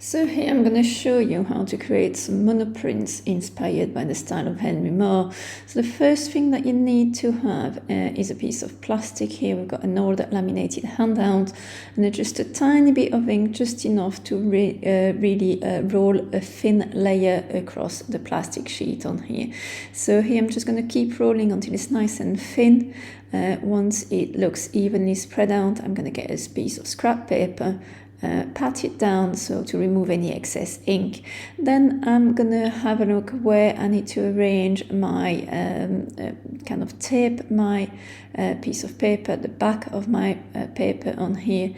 So here I'm going to show you how to create some monoprints inspired by the style of Henry Moore. So the first thing that you need to have is a piece of plastic. Here we've got an old laminated handout and just a tiny bit of ink, just enough to really roll a thin layer across the plastic sheet on here. So here I'm just going to keep rolling until it's nice and thin. Once it looks evenly spread out, I'm going to get a piece of scrap paper, pat it down so to remove any excess ink. Then I'm gonna have a look where I need to arrange my kind of tape my piece of paper at the back of my paper on here.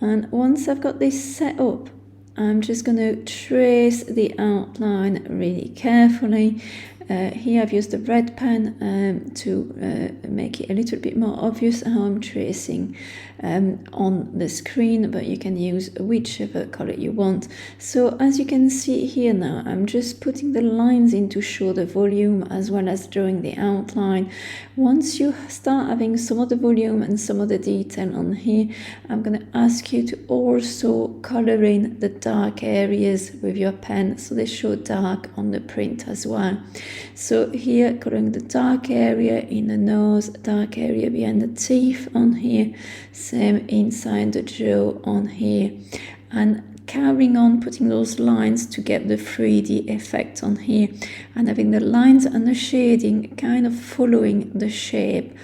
And once I've got this set up, I'm just going to trace the outline really carefully. Here I've used the red pen to make it a little bit more obvious how I'm tracing on the screen, but you can use whichever color you want. So as you can see here now, I'm just putting the lines in to show the volume as well as drawing the outline. Once you start having some of the volume and some of the detail on here, I'm going to ask you to also color in the dark areas with your pen so they show dark on the print as well. So here, coloring the dark area in the nose, dark area behind the teeth on here, same inside the jaw on here, and carrying on putting those lines to get the 3D effect on here, and having the lines and the shading kind of following the shape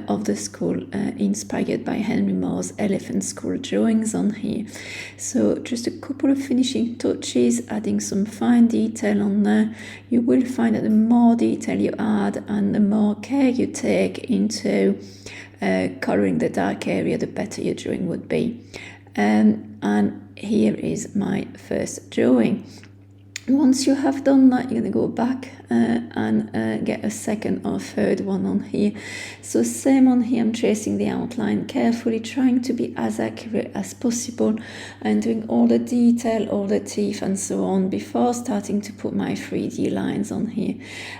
of the skull inspired by Henry Moore's elephant skull drawings on here. So just a couple of finishing touches, adding some fine detail on there. You will find that the more detail you add and the more care you take into colouring the dark area, the better your drawing would be. And here is my first drawing. Once you have done that, you're going to go back and get a second or third one on here. So same on here, I'm tracing the outline carefully, trying to be as accurate as possible and doing all the detail, all the teeth and so on before starting to put my 3D lines on here.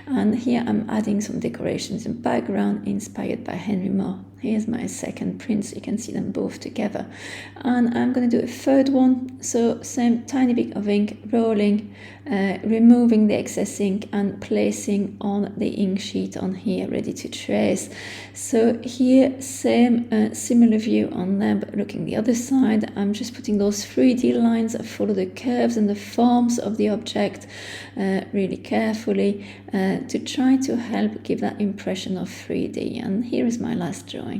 And here I'm adding some decorations in background inspired by Henry Moore. Here's my second print, so you can see them both together. And I'm going to do a third one. So same tiny bit of ink, rolling, removing the excess ink and placing on the ink sheet on here, ready to trace. So here, same similar view on there, but looking the other side, I'm just putting those 3D lines that follow the curves and the forms of the object really carefully to try to help give that impression of 3D. And here is my last drawing.